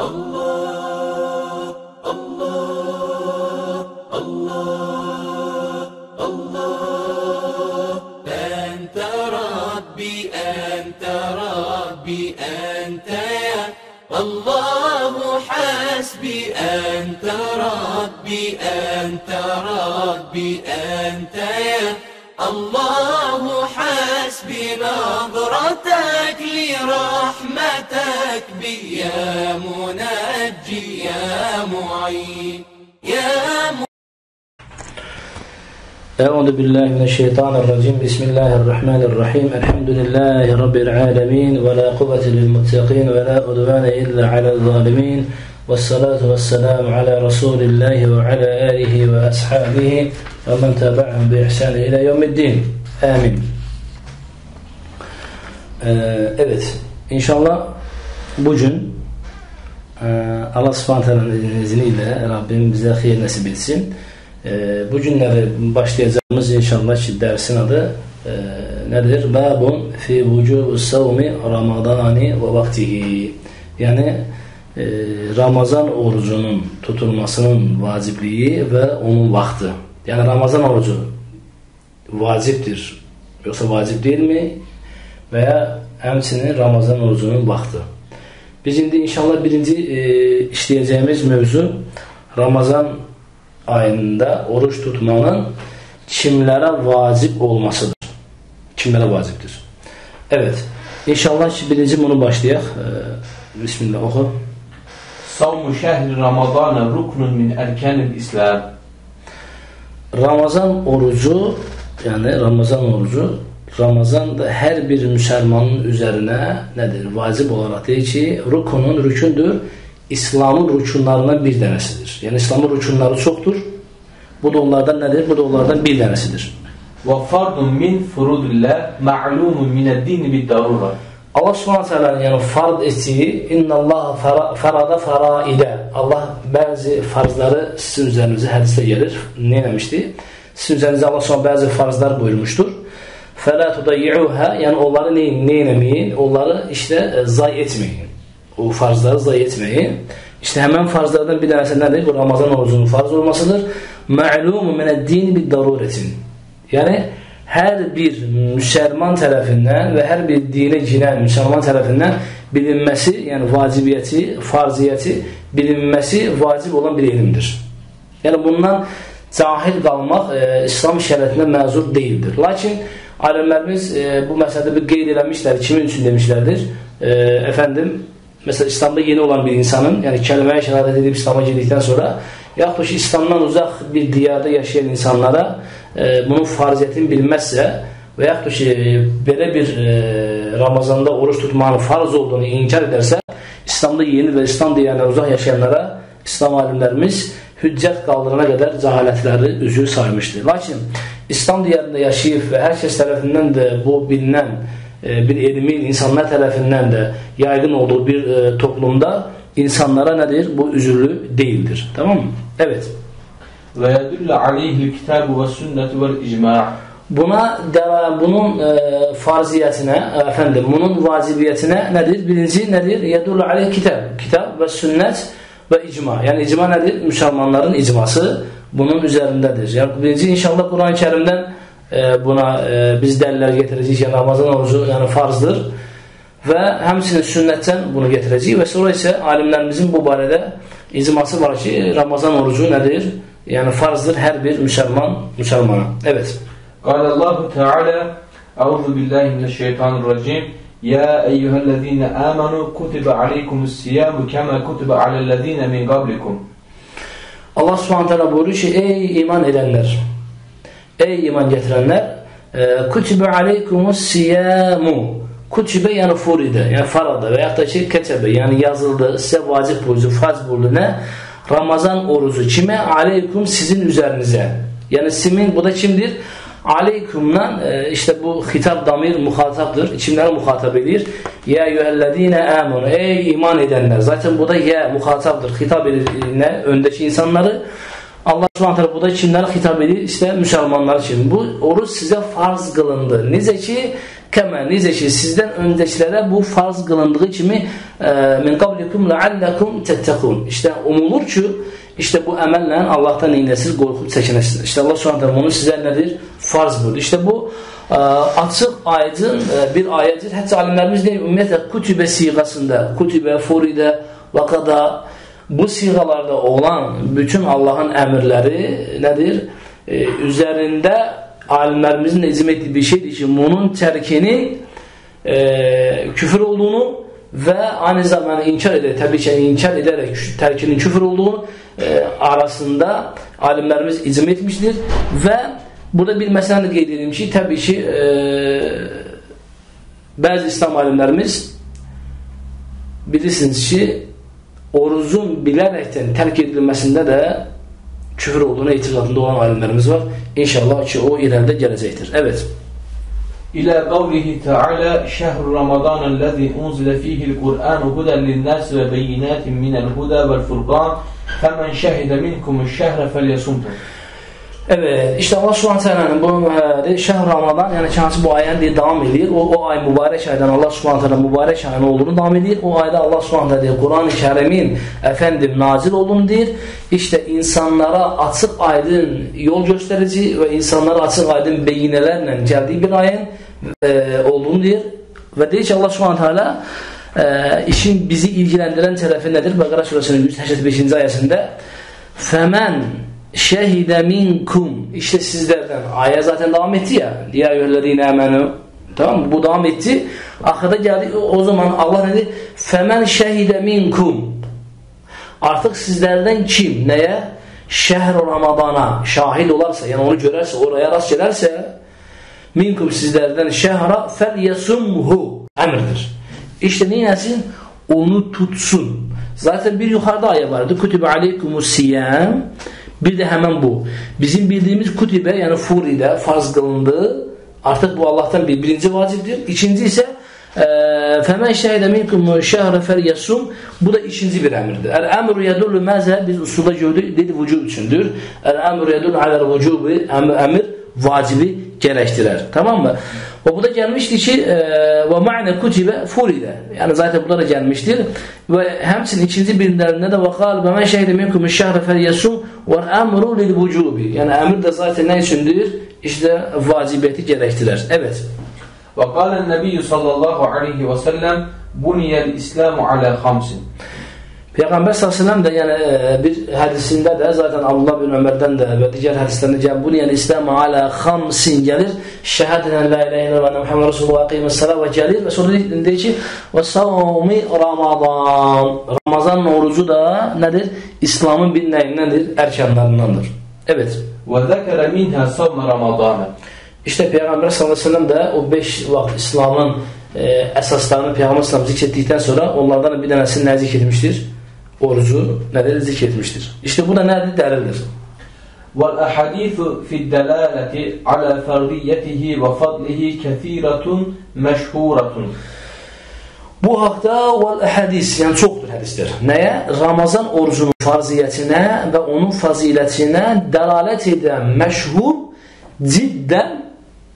Allah, Allah, Allah, Allah. Ente Rabbi, Ente Rabbi, Ente ya. Allahu hasbi, Ente Rabbi, Ente Rabbi, Ente ya. Allahu hasbi, nadratek li rahmetek bi ya munajji ya mu'in ya Euzu billahi mineşşeytanirracim. Bismillahirrahmanirrahim. Elhamdülillahi rabbil alamin ve la kuvvete lil muttaqin ve la udvane illa alel zalimin. Vessalatu vesselamu ala Resulillahi ve ala alihi ve ashabihi ve men tabi'ahum bi ihsan ila yevmiddin. Amin. Evet, inşallah bugün Allah Subhanahu Teala'nın izniyle Rabbim bize hayır nasip etsin. Bugünleri başlayacağımız inşallah ki dersin adı nedir? Babun fi vücubus savmi Ramadani ve vaktihi. Yani Ramazan orucunun tutulmasının vacipliği ve onun vakti. Yani Ramazan orucu vaciptir. Yoksa vacip değil mi? Veya hemsinin Ramazan orucunun vakti. Biz şimdi inşallah birinci işleyeceğimiz mevzu Ramazan ayında oruç tutmanın kimlere vacip olmasıdır. Kimlere vaciptir? Evet. İnşallah birinci bunu başlayaq. Bismillah oku. Savmu şehri Ramazana ruknun min erkanil İslam. Ramazan orucu, yani Ramazan orucu, Ramazan'da her bir Müslümanın üzerine nedir? Vacip olarak değil ki rükündür. İslam'ın rükunlarından bir tanesidir. Yani İslam'ın rükunları çoktur. Bu da onlardan nedir? Bu da onlardan bir tanesidir. Ve fardun min furudillah ma'lumun mined-din bid-darura. Allah Subhanahu Teala'nın yani farz ettiği innallah farada faraide. Allah bazı farzları sizin üzerinize hadiste gelir. Ne demişti? Sizin üzerinize Allah Subhanahu bazı farzlar buyurmuştur. فَلَا تُضَيِّعُوهَا yani onları neylemeyin? Onları işte zayi etmeyin. O farzları zayi etmeyin. İşte hemen farzlardan bir tanesi nedir? Bu Ramazan orucunun farz olmasıdır. مَعْلُومُ مِنَ الدِّينِ بِالْدَرُورَةٍ yani her bir Müslüman tarafından ve her bir dine giren Müslüman tarafından bilinmesi yani vacibiyeti, farziyeti bilinmesi vacip olan bir ilimdir. Yani bundan cahil kalmak İslam şeriatına mezur değildir. Lakin alimlerimiz bu meselede bir qeyd eləmişlər. Kimin üçün demişlerdir? Efendim mesela İslam'da yeni olan bir insanın yani kelimeye şehadet edip İslam'a girdikten sonra yaxud ki İslam'dan uzak bir diyarda yaşayan insanlara bunun farziyetini bilmezse ve yaxud ki belə bir Ramazanda oruç tutmanın farz olduğunu inkar ederse İslam'da yeni ve İslam diyarına uzak yaşayanlara İslam alimlerimiz hüccət qaldırana kadar cehaletleri üzü saymıştır. Lakin İslam diyarında yaşayıp ve herkes tarafından da bu bilinen bir ilmin insanlar tarafından da yaygın olduğu bir toplumda insanlara nedir? Bu üzürlü değildir. Tamam mı? Evet. Ve yedullu aleyhil kitabu ve sünnetu vel icma'. Bunun farziyetine, efendim, bunun vacibiyetine nedir? Birinci nedir? Yedullu aleyh kitap ve sünnet ve icma. Yani icma nedir? Müslümanların icması bunun üzerindedir. Yani birinci inşallah Kur'an-ı Kerim'den buna biz deliller getireceğiz. Yani Ramazan orucu yani farzdır. Ve hemsinin sünnetten bunu getireceğiz. Ve sonra ise alimlerimizin bu barede icması var ki Ramazan orucu nedir? Yani farzdır her bir Müslümana. Evet. Allahu Teala Euzu billahi mineşşeytanirracim. Ya eyyühellezine amenu kutibe aleykumus-siyamu kema kutibe alellezine min qablikum. Allah Subhanahu Teala buyuruyor ki ey iman edenler, ey iman getirenler, kutibe aleykumus-siyamu. Kutibe yani furide, yani farada veya da ketebe yani yazıldı, size vacip buyurdu, farz buyurdu ne? Ramazan orucu kime? Aleykum sizin üzerinize. Yani simin bu da kimdir? Aleykum'dan işte bu hitap damir muhataptır. Kimlere muhatap edilir? Ya eyyühellezine amenu. Ey iman edenler. Zaten bu da ya muhataptır. Hitap edilir öndeki insanları. Allah subhanahu bu da kimlere hitap edilir? İşte Müslümanlar için. Bu oruç size farz kılındı. Nice ki sizden sizdən öncəkilərə bu farz qılındığı kimi min qablikum la'allakum tettaqun. İşte umulur ki, işte bu əməllə Allahdan neynəsiz, qorxub çəkinəsiz. İşte Allah Subhanahu bunu sizə nədir? Farz budur. İşte bu açıq, aydın bir ayədir. Hətta alimlərimiz deyir, ümumiyyətlə kutübə siğasında, kutübə, furidə, vaqada bu siğalarda olan bütün Allahın əmrləri nədir? Üzərində alimlərimizin icm etdiyi bir şeydir ki, bunun tərkinin küfür olduğunu və aynı zamanda inkar edərək, təbii ki, inkar edərək tərkinin küfür olduğunu arasında alimlərimiz icm etmişdir və burada bir məsələni qeyd edim ki, təbii ki, bəzi İslam alimlərimiz bilirsiniz ki, orucun bilərəkdən tərk edilməsində də küfür olduğuna etiqadında olan alimlərimiz var. İnşallah ki, o irəlidə gələcəkdir. Evet. İlə qavlihi Teala şəhru Ramazanəl-ləzi unzilə fihil Qur'anu hudən lin-nəs və beyinətin minəl-hudə vəl-furqan fəmən şəhidə minkumu şəhrə fəlyəsumhu. Evet, işte Allah Subhanahu Teala'nın bu şehr Ramazan, yani kendisi bu ayın diye devam ediyor. O ay mübarek aydan Allah Subhanahu Teala mübarek ayın olduğunu devam ediyor. O ayda Allah Subhanahu Teala diyor, Kur'an-ı Kerim'in efendim nazil olduğunu diyor. İşte insanlara açık aydın yol gösterici ve insanlara açık aydın beyinelerle geldiği bir ayın olduğunu diyor. Ve diyor ki Allah Subhanahu Teala işin bizi ilgilendiren tarafı nedir? Bakara Suresinin 185. ayetinde Femen şehide minkum, işte sizlerden ayet zaten devam etti ya, ya eyyühellezine amenu, tamam mı? Bu devam etti. Ahirde geldi, o zaman Allah ne dedi? Femen şehide minkum, artık sizlerden kim neye? Şehr-i Ramazan'a şahit olarsa, yani onu görerse, oraya rast gelerse minkum sizlerden şehra felyesumhu, emirdir. İşte neyesin? Onu tutsun. Zaten bir yukarıda ayet vardı. Kutibe aleykumus siyam. Bir de hemen bu. Bizim bildiğimiz kutibe, yani furi'de farz kılındığı, artık bu Allah'tan birinci vaciptir. İkinci ise فَمَنْ شَهِدَ مِنْكُمْ شَهْرَ فَلْيَسُمْ. Bu da ikinci bir emirdir. El-emru yedullu meze, biz usulda gördük, dedi vücub içindir. El-emru yedullu alel vücubi, emir vacibi gerektirir. Tamam mı? Ve bu da gelmişti ki ve ma'ne kutibe furide. Yani zaten bunlara gelmiştir. Ve hemsinin ikinci birimlerinde de وَقَالْ بَمَنْ شَهِدَ مِنْكُمْ الشَّهْرَ فَلْيَسُمْ وَالْاَمْرُ لِلْوُجُوبِ. Yani emir de zaten ne içindir? İşte vacibiyeti gerektirir. Evet. وَقَالَ النَّبِيُّ sallallahu aleyhi ve sellem بُنِيَ الْإِسْلَامُ عَلَى خَمْسٍ. Peygamber sallallahu aleyhi ve sellem de yani bir hadisinde de zaten Abdullah bin Ömer'den de ve diğer hadislerinde gelen bu yani İslam'ı ala khamsin gelir. Şehadeten la ilahe illallah ve Muhammed Resulullah kıymet salat ve gelir ve sonra diyor ki ve savmi Ramazan. Ramazan orucu da nedir? İslam'ın bir nedir? Erkanlarındandır. Evet. Ve zekere minha savm Ramazan. İşte Peygamber sallallahu aleyhi ve sellem de o 5 vakit İslam'ın esaslarını Peygamber sallallahu aleyhi ve sellem zikrettikten sonra onlardan bir tanesini ne zikretmiştir? Orucu nedir? Zikretmiştir. İşte bu da nedir? Delildir. وَالْأَحَدِيثُ فِي الدَّلَالَةِ عَلَى فَرْضِيَّتِهِ وَفَضْلِهِ كَثِيرَةٌ مَشْهُورَةٌ. Bu hakta hadis, yani çoktur hadisler. Neye? Ramazan orucunun farziyetine ve onun faziletine delalet eden meşhur, cidden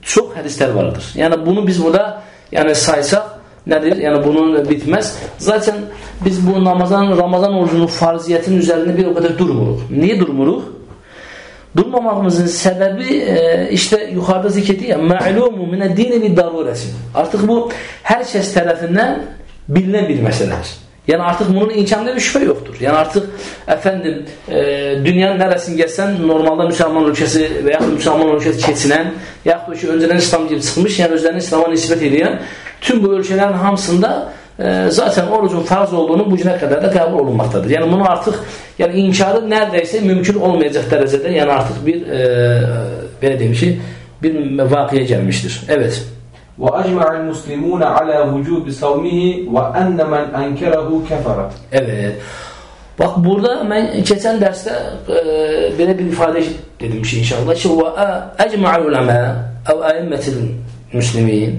çok hadisler vardır. Yani bunu biz burada yani saysak nedir? Yani bunun bitmez. Zaten biz bu Ramazan orucunun farziyetinin üzerinde bir o kadar durmuruz. Niye durmuruz? Durmamamızın sebebi işte yukarıda zikrediyor ya ma'lumu mined-dini bid-darurati. Artık bu herkes tarafından bilinen bir meseledir. Yani artık bunun imkanında bir şüphe yoktur. Yani artık efendim dünyanın neresini geçsen normalde Müslüman ülkesi veya Müslüman ülkesi keçinen ya da önceden İslam gibi çıkmış yani özlerine İslam'a nispet edilen tüm bu ülkelerin hamsında zaten orucun farz olduğunu bu güne kadar da kabul olunmaktadır. Yani bunu artık yani inkarı neredeyse mümkün olmayacak derecede yani artık bir böyle demişim bir vakıya gelmiştir. Evet. وَأَجْمَعَ الْمُسْلِمُونَ عَلَى وُجُوبِ صَوْمِهِ وَأَنَّ مَنْ أَنْكَرَهُ كَفَرَ. Evet. Bak burada ben geçen derste böyle bir ifade dedim ki inşallah ki وَأَجْمَعَ الْعُلَمَا اَوْ اَيَمَّةِ الْمُسْلِمِينَ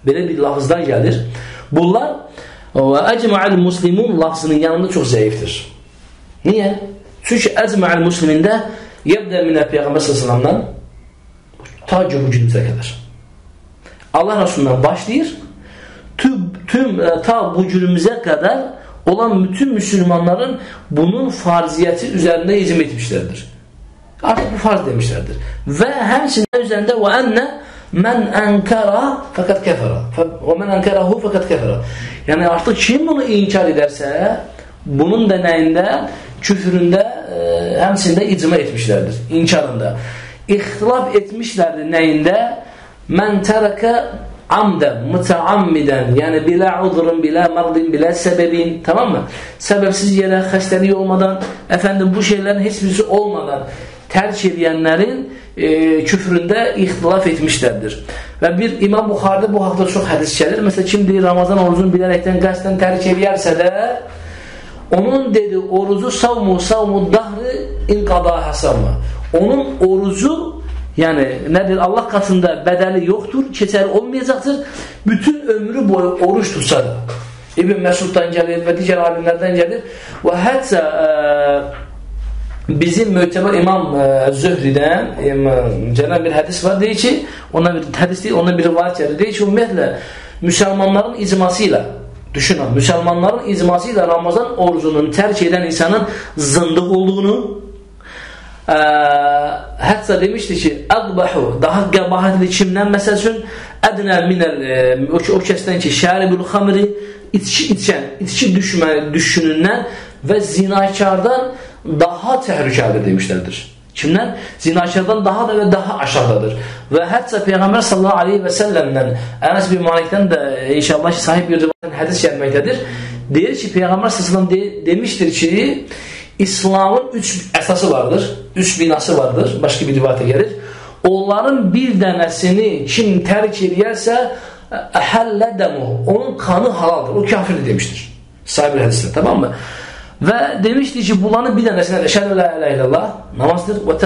böyle bir lafızdan gelir. Bunlar وَأَجْمَعَ الْمُسْلِمُونَ lafzının yanında çok zayıftır. Niye? Çünkü اَجْمَعَ الْمُسْلِمِنْde يَبْدَ مِنَ Peygamber sallallahu aleyhi ve sellem'den ta günümüze kadar. Allah Resulü'nden başlayır. ta bu günümüze kadar olan bütün Müslümanların bunun farziyeti üzerinde icma etmişlerdir. Artık bu farz demişlerdir. Ve hemsinin üzerinde ve enne men enkara fakat kefera. Ve men enkarahu fakat kefera. Yani artık kim bunu inkar ederse bunun deneyinde, küfründe, hemsinde icma etmişlerdir. İnkarında. İhtilaf etmişlerdir neyinde? Men tereke amden, müteammiden, yani bila udrun, bila mardin, bila sebebin, tamam mı? Sebepsiz yere, hasteliği olmadan, efendim bu şeylerin hiçbirisi olmadan tercih edenlerin küfründe ihtilaf etmişlerdir. Ve bir İmam Buxarı'da bu haqda çok hadis gelir. Mesela şimdi Ramazan orucunu bilerekten qəsdən tercih ederse de onun dedi orucu savmu dahri inqada hasamı. Onun orucu yani nedir? Allah katında bedeli yoktur, keçerli olmayacaktır. Bütün ömrü boyu oruç tutsa da. İbn Mesud'dan gelir ve diğer alimlerden gelir. Ve hatta bizim müteber İmam Zühri'den gelen bir hadis var. Deyir ki, ona bir hadis değil, ona bir rivayet gelir. Deyir ki, ümumiyyətlə Müslümanların icmasıyla, düşünün, Müslümanların icmasıyla Ramazan orucunun terk eden insanın zındık olduğunu, hatta demişti ki agbahu, daha qabahatli kimdən məsəl üçün ədnə minəl, o kəsdən ki şəribul xamri, içki düşünündən və zinakardan daha təhlükəlidir demişlərdir. Kimdən? Zinakardan daha da və daha aşağıdadır. Və hətta Peyğəmbər sallallahu aleyhi və səlləmdən Ənəs bin Malikdən də inşallah ki sahib bir rivayətdən hədis gəlməkdədir. Deyir ki Peyğəmbər sallallahu aleyhi və səlləm demişdir ki İslamın 3 əsası vardır, 3 binası vardır, başqa bir rivayətə gəlir. Onların bir dənəsini kim tərk edərsə əhəllədəmu, onun kanı halaldır, o kafirdir demişdir. Sahib hədislə, tamam mı? Və demişdi ki bunların bir dənəsində əşhədü la ilahe illallah namazdır və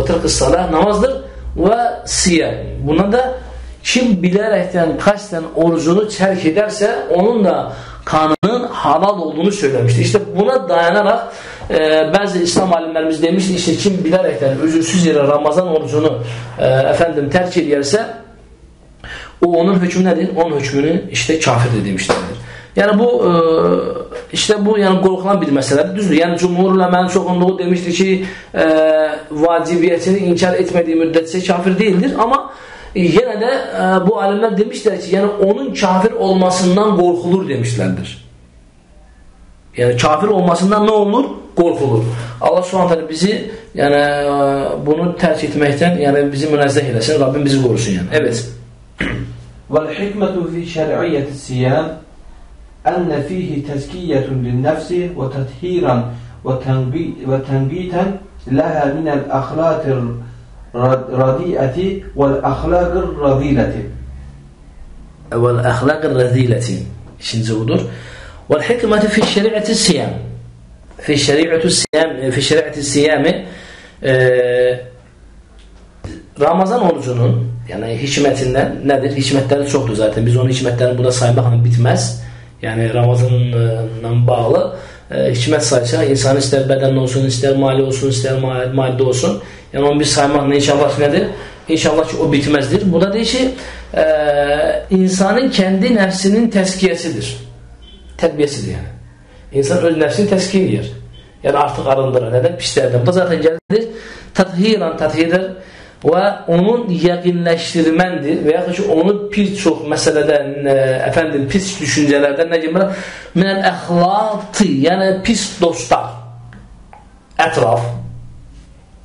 tərk-i salah namazdır və siyam. Buna da kim bilərəkdən qasten orucunu tərk edərsə onun da kanının halal olduğunu söylemişti. İşte buna dayanarak bazı İslam alimlerimiz demişti işte kim bilerekten özürsüz yere Ramazan orucunu terk ederse o onun hükmü nedir? Onun hükmünü işte kafirdir demişlerdir. Yani bu işte bu yani korkulan bir meseledir. Düzdür. Yani cumhur ulemanın çoğunluğu demişti ki vacibiyetini inkar etmediği müddetçe kafir değildir ama yine de bu alimler demişler ki yani onun kafir olmasından korkulur demişlerdir. Yani kafir olmasından ne olur? Korkulur. Allah subhanahu teala bizi yani bunu terk etmekten yani bizi münezzeh eylesin. Rabbim bizi korusun yani. Evet. Vel hikmetu fi şer'iyyeti siyam enne fihi tezkiyetun lin nefsi ve tethiran ve tenbiten laha minel ahlakir radiyeti vel ahlakir razileti. Vel ahlakir razileti. İkinci budur. Vel hikmetu fi şer'iyyeti siyam. Fi şeriatü siyami Ramazan orucunun yani hikmetinden nedir? Hikmetleri çoktur zaten. Biz onun hikmetlerini burada saymak bitmez. Yani Ramazan'la bağlı hikmet saysa insan ister bedenli olsun, ister mali olsun, ister madde olsun. Yani onu bir saymak inşallah nedir? İnşallah ki o bitmezdir. Bu da değil ki insanın kendi nefsinin tezkiyesidir. Terbiyesidir yani. İnsan öz nefsini teskiye eder. Yani artık arındırar. Neden? Pislerden. Bu zaten gelir. Tathirir ve onun yakinleştirmendir. Veya ki onu birçok meseleden pis düşüncelerden ne gibi? Minel ahlakı yani pis dostlar. Etraf.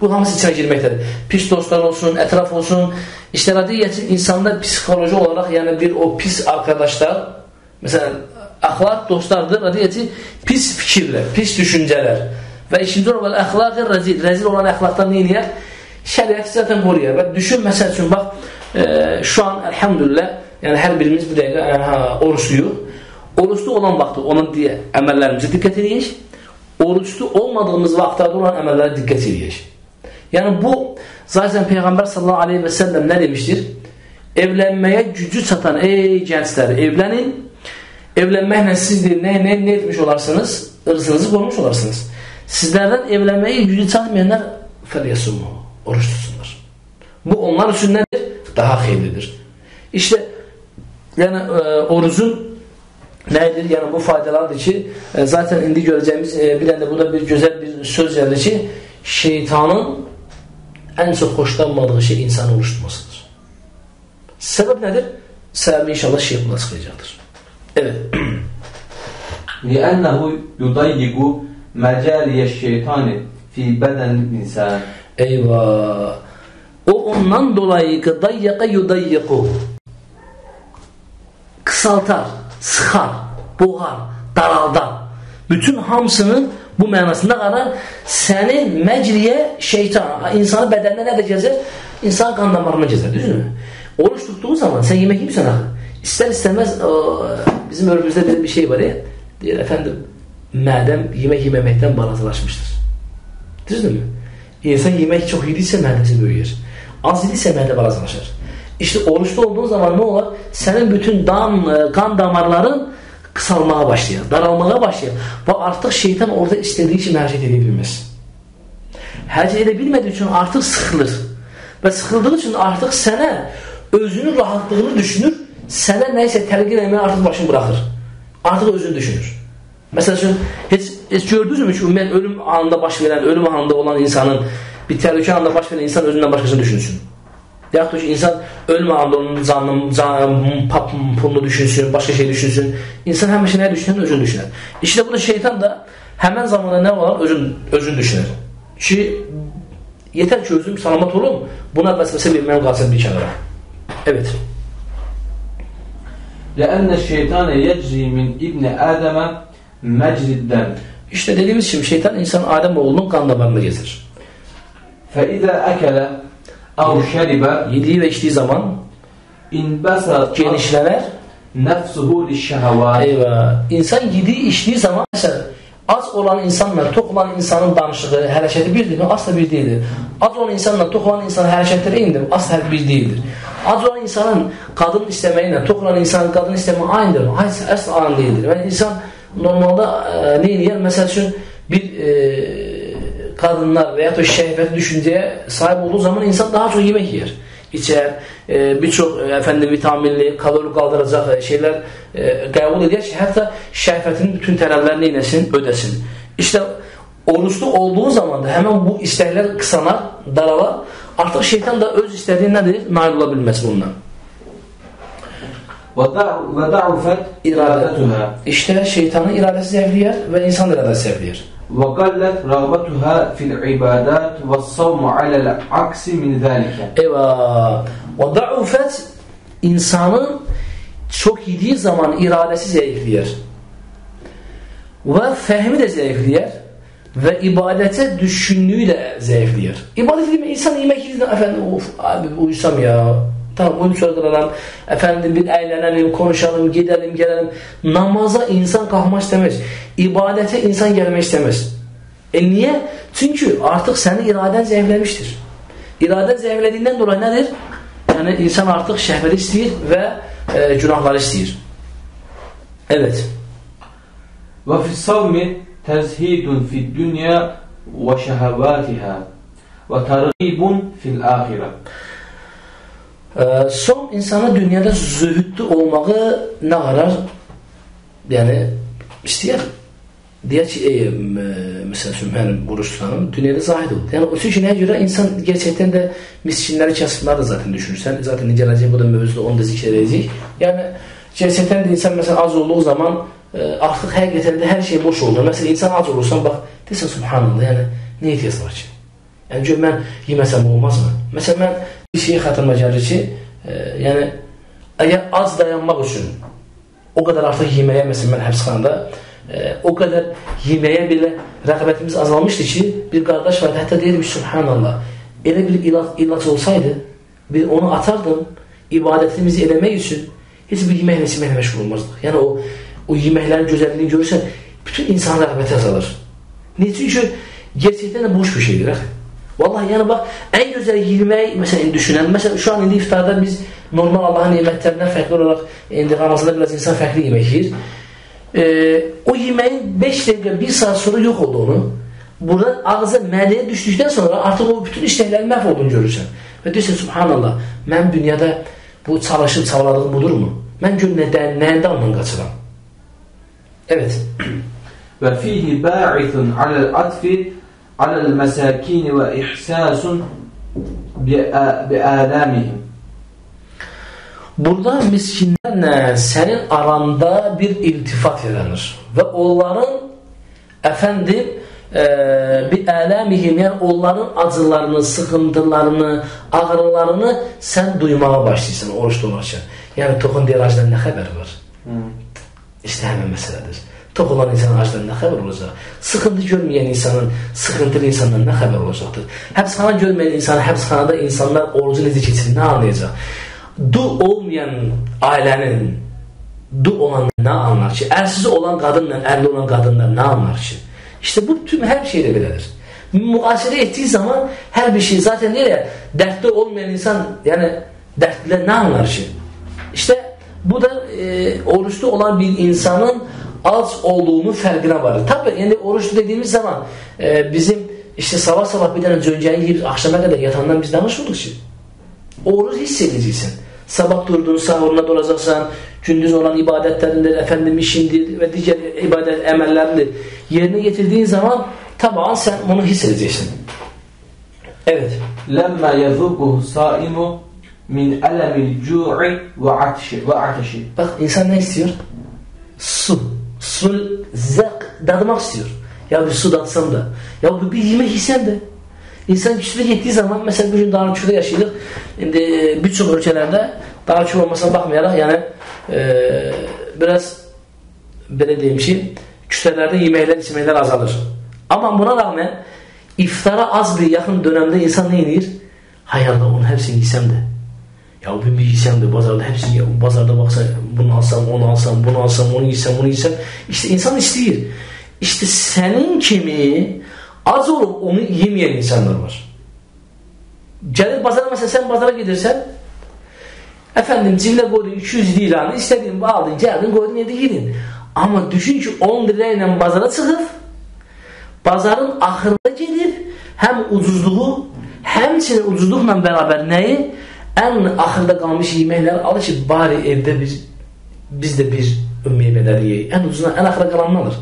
Bu hamısı içine girmektedir. Pis dostlar olsun, etraf olsun. İşte radiyetin insanda psikoloji olarak yani bir o pis arkadaşlar mesela ahlak dostlardır. Radiyeti pis fikirler, pis düşünceler. Ve ikinci olarak ahlakı rezil. Rezil olan ahlaktan neyi yer? Şeriat zaten koruyor. Ve düşün mesela için bak şu an elhamdülillah yani her birimiz bir dakika oruçluyuz. Oruçlu olan vakti onun diye emellerimize dikkat ediyoruz. Oruçlu olmadığımız vakitlerde olan emellere dikkat ediyoruz. Yani bu zaten Peygamber sallallahu aleyhi ve sellem ne demiştir? Evlenmeye gücü satan ey gençler evlenin. Evlenmekle siz de ne etmiş olarsınız? Irzınızı korumuş olarsınız. Sizlerden evlenmeyi gücü çatmayanlar felyesumu. Oruç tutsunlar. Bu onlar için nedir? Daha hayırlıdır. İşte Yəni orucun nədir? Yəni bu faydalardır ki, zaten indi görəcəyimiz bir də burada bir gözəl bir söz gəldi ki, şeytanın ən çox xoşlanmadığı şey insanı oruç tutmasıdır. Səbəb nədir? Səbəbi inşallah şeyxuna çıxacaqdır. Evet. لِأَنَّهُ يُضَيِّقُ مَجَالِيَ الشَّيْطَانِ فِي بَدَنِ الْإِنسَانِ Eyvah! O ondan dolayı ki dayyaka yudayyiku, kısaltar, sıxar, boğar, daraldar. Bütün hamısının bu mənasında qarar. Sənin məcliyə şeytan, insanı bədəninə nə də gəzir? İnsan qan damarına gəzir, düzdürmü? Oruç tutduğu zaman sən yemək yiyirsən axı. İstər-istəməz bizim örümüzdə bir şey var ya, deyir, efendim, mədəm yemək yeməməkdən balacalaşmışdır. Düzdürmü? İnsan yemək çox yedirsə mədəsi böyüyür. Az yedirsə mədə balacalaşır. İşte oruçlu olduğun zaman nə olar? Sənin bütün qan damarların kısalmağa başlayır, daralmağa başlayır. Və artıq şeytan orada istədiyi kimi hərəkət edə bilməz. Hərəkət edə bilmədiyi üçün artıq sıxılır. Və sıxıldığı üçün artıq sənə özünün rahatlığını düşünür, sənə nəyisə təlqin etməyə artıq başını buraxır. Artıq özünü düşünür. Məsəl üçün, heç gördünüzmü ki, ümumiyyən ölüm anında baş verən, ölüm anında olan insanın, bir təhlükə anında baş verən insan özündən başqasını düşünsün. Yaxud ki, insan ölüm anında onun canını, pulunu düşünsün, başqa şey düşünsün. İnsan həmişə nə düşünür? Özünü düşünür. İşte bu da şeytan da həmən zamanda nə olar? Özünü düşünür. Ki, yetər ki, özüm salamat olum, buna vəsvəsə verməyəm qalsın bir kənara. Evet. لَأَنَّ الشَّيْطَانَ يَجْرِي مِنْ İbn Ədəmə məcriddən. İşte dediğimiz gibi şeytan insan Adem oğlunun kan damarında gezir. فَإِذَا أَكَلَ اَوْ شَرِبَ Yediği ve içtiği zaman genişlenir nefsuhu lişşehvat. Eyvah. İnsan yediği içtiği zaman mesela az olan insanla tok olan insanın danışığı, hərəkəti birdir mi? Asla bir değildir. Az olan insanla tok olan insanın hərəkətləri eynidir mi? Asla bir değildir. Az olan insanın kadın istemeyle tok olan insanın kadın istemeyi aynıdır mı? Asla aynı değildir. Yani insan normalde ne yer? Mesela için bir kadınlar veya da şehveti düşünceye sahip olduğu zaman insan daha çok yemek yer. İçer, birçok vitaminli, kalori kaldıracak şeyler qəbul edir ki, hatta şehvetinin bütün tələblərini eyləsin, ödesin. İşte oruçlu olduğu zaman da hemen bu istekler kısanar, daralar. Artık şeytan da öz istediği nedir? Nail olabilmez bundan. وَضَعُفَتْ إِرَادَتُهَا. İşte şeytanın iradesi zevkliyer ve insan iradesi zevkliyer. وَقَلَّتْ رَغْبَتُهَا فِي الْعِبَادَاتِ وَالصَّوْمُ عَلَى الْعَكْسِ مِنْ ذَٰلِكَ. Eyvah! وَضَعُفَتْ insanın çok yediği zaman iradesi zayıflıyor. Ve fehmi de zayıflıyor. Ve ibadete düşündüğü de zayıflıyor. İbadet edilme, insan yemek yediğinde efendim of abi uyusam ya. Tamam uyum sorgulalım. Efendim bir eğlenelim, konuşalım, gidelim, gelelim. Namaza insan kalkmak istemez. İbadete insan gelmek istemez. Niye? Çünkü artık senin iraden zayıflamıştır. İraden zayıflediğinden dolayı nedir? Yani insan artık şehveti istiyor ve günahları istiyor. Evet. وَفِي الصَّوْمِ تَزْهِيدٌ فِي الدُّنْيَا وَشَهَوَاتِهَا وَتَرْغِيبٌ فِي الْآخِرَةِ. Son insana dünyada zühdü olmağı ne arar? Yani isteyen. Diye ki mesela benim oruç tutanım dünyada zahid oldu. Yani o düşünceye göre insan gerçekten de miskinleri kasımlar da zaten düşünürsen. Zaten gelecek bu da mevzuda onu da zikredecek. Yani gerçekten de insan mesela az olduğu zaman artık hakikaten de her şey boş oldu. Mesela insan az olursan bak desen subhanallah yani ne ihtiyaç var ki? Yani diyor ben yemesem olmaz mı? Mesela ben bir şeyi xatırıma gəlir ki yani eğer az dayanmak için o kadar artık yemeğe mesela ben həbsxanada o kadar yemeğe bile rəqabətimiz azalmıştı ki bir kardeş vardı hatta deyirmiş subhanallah elə bir ilaç olsaydı bir onu atardım ibadetimizi eləmək için hiç bir yeməklə içməklə məşğul olmazdıq. Yani o yeməklərin gözəlliyini görürsən bütün insan rəqabəti azalır. Niye? Çünkü gerçekten de boş bir şeydir. Vallahi yani bak en güzel yemeği mesela düşünen mesela şu an indi iftarda biz normal Allah'ın nimetlerinden farklı olarak indi Ramazan'da biraz insan farklı yemek yer. O yemeğin 5 dakika 1 saat sonra yok oldu onu. Burada ağza mədəyə düşdükten sonra artık o bütün işlerlerin məhv olduğunu görürsən. Ve diyorsun subhanallah ben dünyada bu çalışıp çabaladığım budur mu? Mən gör nədən dalından qaçıram. Evet. Və fihi ba'ithun aləl atfi aləl məsakini və ihsasun bi'alamihim. Burada miskinlərlə sənin aranda bir iltifat yaranır və onların bir alamihim, yəni onların acılarını, sıxıntılarını, ağrılarını sən duymağa başlayırsan oruç dolarkən. Yəni toxun deyir acıdan nə xəbəri var? İşte həmin məsələdir. Tox olan insanın acıdan nə xəbər olacaq? Sıxıntı görməyən insanın, sıxıntılı insandan nə xəbər olacaqdır? Həbsxana görməyən insanın, həbsxanada insanlar orucu necə keçirir, nə anlayacaq? Du olmayan ailənin, du olan nə anlar ki? Ərsiz olan qadınla, ərli olan qadınlar nə anlar ki? İşte bu tüm hər şeydə belədir. Müqayisə etdiyi zaman hər bir şey, zaten deyir ya, dərdli olmayan insan, yəni dərdlilə nə anlar ki? İşte bu da oruçlu olan bir insanın az olduğunu fərqinə varır. Tabii, yəni oruçlu dediğimiz zaman bizim işte sabah bir dənə cöncəyi yiyib akşama qədər yatandan biz danışmırıq ki. Oruç hiss edəcəksən. Sabah durdun, sahuruna duracaqsan, gündüz olan ibadətlərindir, efendim işindir və digər ibadət əməllərindir. Yerinə getirdiğin zaman tabii sen bunu hiss edeceksin. Evet. Lemma yazuquhu saimu min alamil cu'i ve ateşi. Bak insan ne istiyor? Su. Su zevk dadmak istiyor. Ya bir su datsam da. Ya bir yemek yesem de. İnsan güçlü gittiği zaman mesela bugün daha küçükte yaşayırıq. Şimdi birçok ülkelerde daha küçük olmasına bakmayarak yani biraz böyle diyeyim ki kütlelerde yemekler, içmekler azalır. Ama buna rağmen iftara az bir yakın dönemde insan ne yenir? Hayalda onun hepsini yesem de. Ya bir yesem de pazarda hepsini, pazarda baksa bunu alsam, onu alsam, bunu alsam, onu yesem, bunu yesem. İşte insan istiyor. İşte senin kimi az olup onu yemeyen insanlar var. Gelir pazara mesela sen pazara gidersen efendim cebine koydun 200 liranı istediğin aldın, geldin koydun yedin. Ama düşün ki 10 lirayla pazara çıkıp pazarın ahırına gelip hem ucuzluğu hem senin ucuzlukla beraber neyi? En ahırda kalmış yemekler alır ki bari evde biz de bir meyveler yiyeyim. En ucuzuna en ahırda kalanını alır.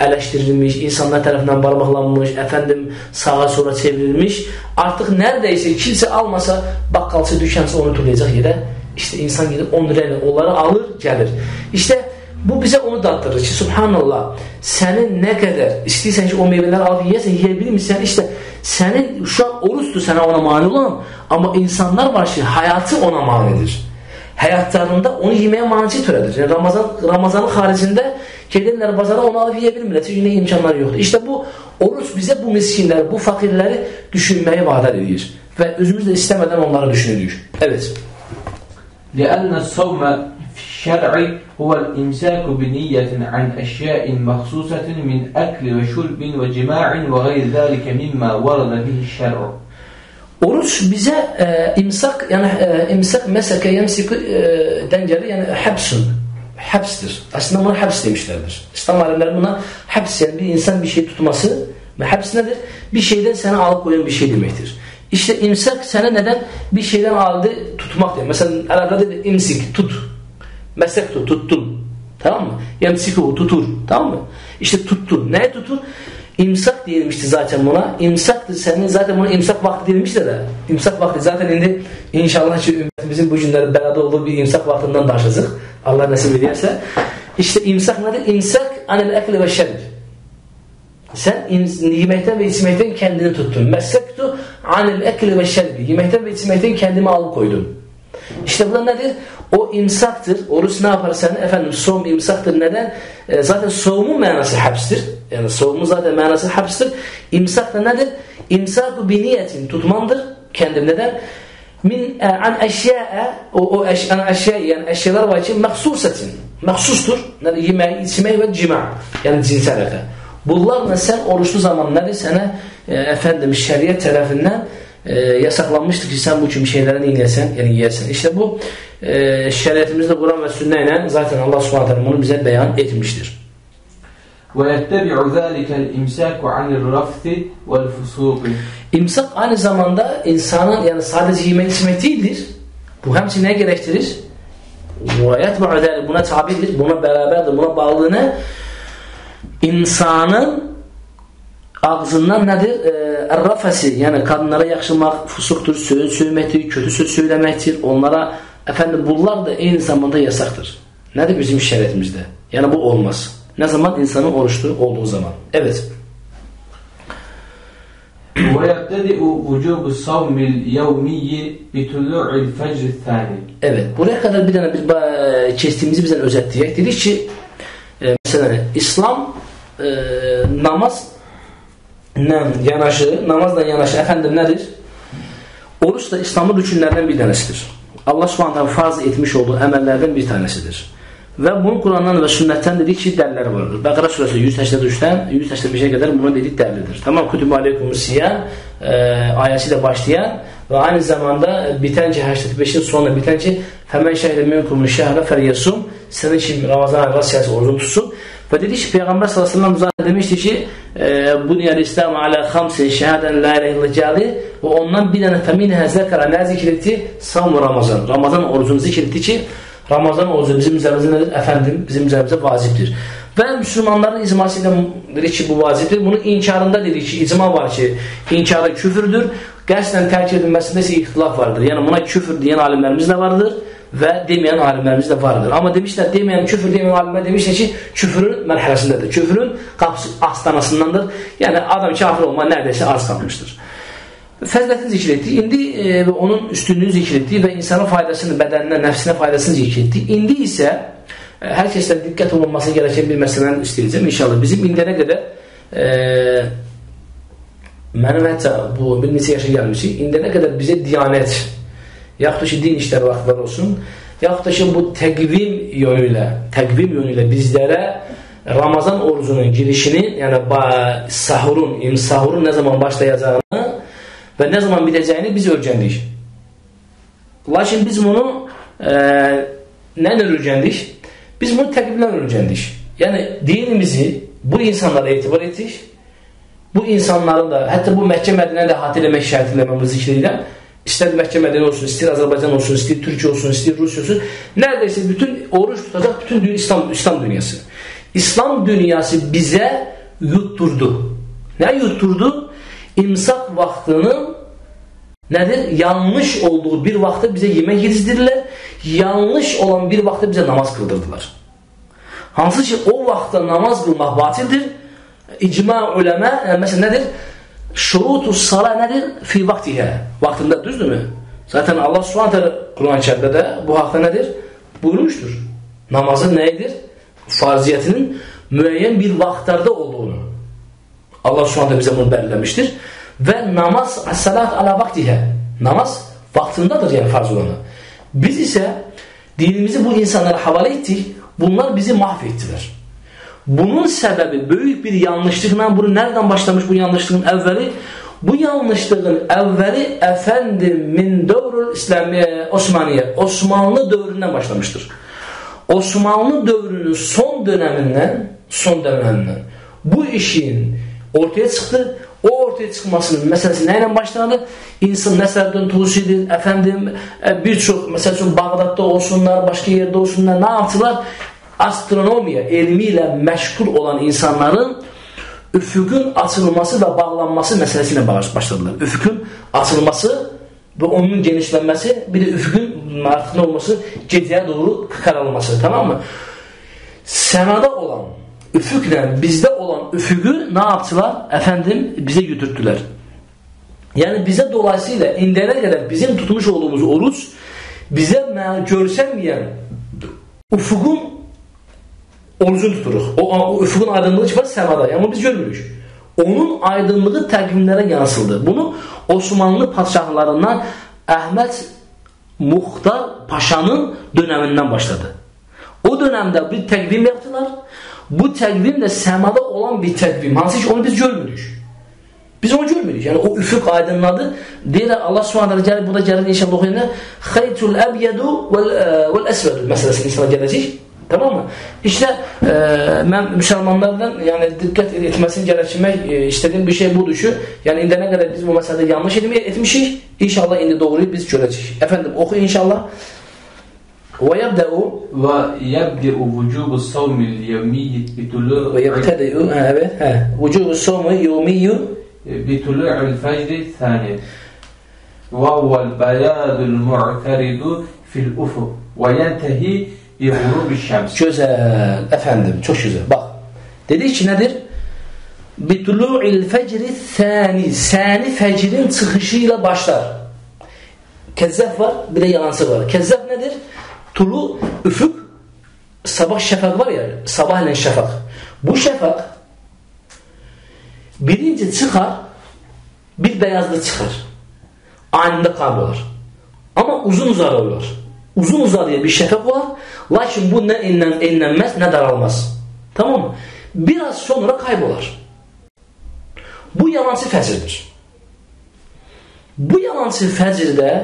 Eleştirilmiş, insanlar tarafından parmaklanmış, efendim sağa sola çevrilmiş. Artık neredeyse kimse almasa bakkalsı, dükkansı onu tutulayacak yere. İşte insan gidip 10 lirayla onları alır, gelir. İşte bu bize onu dattırır ki subhanallah senin ne kadar istiyorsan ki o meyveleri alıp yiyesen yiyebilir misin? İşte senin şu an oruçtu sana ona mani olan ama insanlar var ki hayatı ona manidir. Hayatlarında onu yemeye manici töredir. Yani Ramazan'ın haricinde gelirler pazara onu alıp yiyebilirler. Çünkü yine imkanları yoktur. İşte bu oruç bize bu miskinleri, bu fakirleri düşünmeyi vaat ediyor. Ve özümüz de istemeden onları düşünüyoruz. Evet. لأن الصوم في الشرع هو الإمساك بنية عن أشياء مخصوصة من أكل وشرب وجماع وغير ذلك مما ورد به الشرع. Oruç bize imsak yani imsak meseke yemsik'den gelir yani hapstir. Aslında buna haps demişlerdir. İslam alimleri buna haps yani bir insan bir şey tutması ve haps nedir? Bir şeyden sana alıp koyan bir şey demektir. İşte imsak sana neden bir şeyden aldı tutmak diyor. Mesela Arap'ta dedi imsik tut. Meslek tuttum. Tamam mı? Yemsiku tutur. Tamam mı? İşte tuttu. Neye tutur? İmsak diyemişti zaten buna. İmsaktır senin zaten buna imsak vakti diyemişti de. İmsak vakti zaten indi inşallah şu ümmetimizin bu günleri belada olduğu bir imsak vaktinden başlayacak. Allah nasip ederse. İşte imsak nedir? İmsak anil ekli ve şerb. Sen yemekten ve içmekten kendini tuttun. Meslektu anil ekli ve şerbi. Yemekten ve içmekten kendimi alıkoydum. İşte bu da nedir? O imsaktır. Oruç ne yapar sen? Efendim soğum imsaktır. Neden? Zaten soğumun manası hapstir. Yani soğumun zaten manası hapstir. İmsak da nedir? İmsak-ı biniyetin tutmandır. Kendim neden? Min an eşya'a o eşya yani eşyalar var ki mahsusatin. Mahsustur. Yani yemeği, içmeyi ve cima. Yani cinsel alaka. Bunlarla sen oruçlu zaman nedir? Sana efendim şeriat tarafından yasaklanmıştır ki sen bu tüm şeylerini yiyersen. İşte bu şeriatimizde Kur'an ve sünnetle zaten Allah subhanahu teala bunu bize beyan etmiştir. وَيَتَّبِعُ ذَٰلِكَ الْاِمْسَاكُ عَنِ الرَّفْثِ وَالْفُسُوقِ. İmsak aynı zamanda insanın yani sadece yemek içmek değildir. Bu hepsi ne gerektirir? və yətbə'u zəlik buna tabidir, buna bərabərdir, buna bağlı nə? İnsanın ağzından nədir? Ər-rafəsi, yəni qadınlara yaxşılmaq, fusuqdur, söz söyməkdir, kötü söz söyləməkdir. Onlara, bunlar da eyni zamanda yasaqdır. Nədir bizim şəriətimizdə? Yəni bu olmaz. Nə zaman? İnsanın oruçlu olduğu zaman. Evet. وَيَبْتَدِئُ وُجُوبُ الصَّوْمِ الْيَوْمِيِّ بِتُلُوعِ الْفَجْرِ الثَّانِي. Evet. Buraya kadar bir tane biz keçdiyimizi bizden özetleyək. Dedik ki, mesela İslam namazla yanaşı efendim nedir? Oruç da İslam'ın rükünlerden bir tanesidir. Allah Subhanahu farz etmiş olduğu əməllərdən bir tanesidir. Və bunu Qurandan və sünnətdən dedik ki, dəlilləri vardır. Bəqara surəsi 183-dən 185-ə qədər buna dedik dəlildir. Tamam, Kutibu aleykumus-siyam ayəsi ilə başlayan və aynı zamanda bitən ki, 85-in sonuna bitən ki, fəmən şəhədə minkumu-şəhərə fəliyyəsum, sənin ki, Ramazan ayı siyasi orucunu tutsun. Və dedik ki, Peyğəmbər s.ə.v müzahir demişdi ki, Buniyəl İslam alə xamsin şəhədən la ilə illicəli və ondan bir dənə fəminə zəkərə nə zikr etdi? Savmu Ramazan. Ramazan orucunu zikr etdi ki, Ramazan orucu bizim üzərimizdə nədir? Efendim, bizim üzərimizdə vacibdir. Və Müslümanların icması ilə dedik ki, bu vacibdir. Bunun inkarında dedik ki, icma var ki, inkarı küfürdür. Qəsdən tərk edilməsində isə ixtilaf vardır. Yəni buna küfür deyən alimlərimiz də vardır və deməyən alimlərimiz də vardır. Amma demişlər, küfür deməyən alimlər demişlər ki, küfürün mərhələsindədir. Küfürün qapısı astanasındandır. Yəni adam kafir olma nərdəsə az qalmışdır. Fəzilətini zikr etdik. İndi onun üstünlüğünü zikr etdik və insanın faydasını, bədəninə, nəfsinə faydasını zikr etdik. İndi isə hər kəsdən diqqət olunması gerəkən bir məsələni istəyəcəm. İnşallah bizim indiyənə qədər mənim hətta bu bir neçə yaşa gəlmişik. İndiyənə qədər bizə diyanət, yaxud da ki, din işləri vaxtlar olsun, yaxud da ki, bu təqvim yönüyle bizlərə Ramazan orucunun girişini, yəni sahurun nə zaman başlayacağını və nə zaman bitəcəyini biz öyrəndik. Lakin biz bunu nələ öyrəndik? Biz bunu təqvimdən öyrəndik. Yəni dinimizi bu insanlara etibar etdik. Bu insanların da, hətta bu Məkkə Mədinəni də əhatə eləmək şərtilə mən bunu zikr edirəm. İstər Məkkə Mədinə olsun, istər Azərbaycan olsun, istər Türkiyə olsun, istər Rusiya olsun. Nərdəysə bütün oruç tutacaq bütün İslam dünyası. İslam dünyası bizə yutturdu. Nə yutturdu? İmsak vaxtının nədir? Yanlış olduğu bir vaxtda bizə yemək yedizdirirlər. Yanlış olan bir vaxtda bizə namaz qıldırdılar. Hansı ki o vaxtda namaz qılmaq batildir. İcma öləmə, yəni məsələn nədir? Şurutus sala nədir? Fi vaxtihə. Vaxtında, düzdürmü? Zaten Allah Subhanahu Quran-ı Kərimdə də bu haqda nədir? Buyurmuşdur. Namazın nəyidir? Farziyyətinin müəyyən bir vaxtlarda olduğunu Allah Subhanahu bizə bunu belirlemiştir. Və namaz as-salat ala vaxtihə. Namaz vaxtındadır, yəni farz olanı. Biz isə dinimizi bu insanlara havalə etdik. Bunlar bizi mahvettiler. Bunun səbəbi böyük bir yanlışlıqla, bunu nereden başlamış bu yanlışlığın əvvəli? Bu yanlışlığın əvvəli efendim min dövrül İslamiyyə Osmaniyyə, Osmanlı dövründən başlamıştır. Osmanlı dövrünün son döneminden bu işin ortaya çıktı. O ortaya çıkmasının meselesi neyle başlandı? İnsan nəsərdən tuğusidir, efendim birçok, mesela Bağdat'ta olsunlar, başka yerde olsunlar, ne yaptılar? Astronomiya, elmiyle məşğul olan insanların üfüqün açılması ve bağlanması meselesiyle başladılar. Üfüqün açılması ve onun genişlenmesi, bir de üfüqün artıq ne olması, geceye doğru karalması, tamam mı? Semada olan üfüqlə bizde olan üfüqü ne yaptılar? Efendim bize götürttüler. Yani bize dolayısıyla indiyənə qədər bizim tutmuş olduğumuz oruç bize görsənməyən üfüqün orucunu tuturuq. O üfüqün aydınlığı ki var semada. Yani biz görmürük. Onun aydınlığı təqvimlərə yansıldı. Bunu Osmanlı padşahlarından Əhməd Muxtar Paşanın döneminden başladı. O dönemde bir təqvim yaptılar. Bu təqvim də səmada olan bir təqvim. Hansı ki onu biz görmürük. Biz onu görmürük. Yani o üfüq aydınladı. Deyirlər Allah Subhanahu gəlir, bu da gəlir inşallah oxuyanda xaytul əbyadu vəl əsvedu məsələsini inşallah gələcək. Tamam mı? İşte mən müsəlmanlardan yani diqqət etməsini gəlişmək istədiyim bir şey budur ki, yani indiyənə qədər biz bu məsələdə yanlış etmişik. İnşallah indi doğruyu biz görəcəyik. Efendim oxu inşallah. Ve yebde'u vücubu savmil yevmiyyi bitulu ve yebtede'u evet vücubu savmil yevmiyyi bitulu'il fecri thani ve huvel bayadul mu'teridu fil ufuk ve yentehi bi gurubi şems. Güzel efendim, çok güzel. Bak dedi ki nedir? Bitulu'il fecri thani, sani fecrin çıkışıyla başlar. Kezzef var, bir de yalancı var. Kezzef nedir? Tulu, üfük, sabah şafak var ya, sabahleyin şafak. Bu şafak birinci çıkar, bir beyazlı çıkar. Anında kaybolur. Ama uzun uzar olur. Uzun uzadıya bir şafak var. Lakin bu ne enlenmez ne daralmaz. Tamam mı? Biraz sonra kaybolur. Bu yalancı fəcirdir. Bu yalancı fəcirdə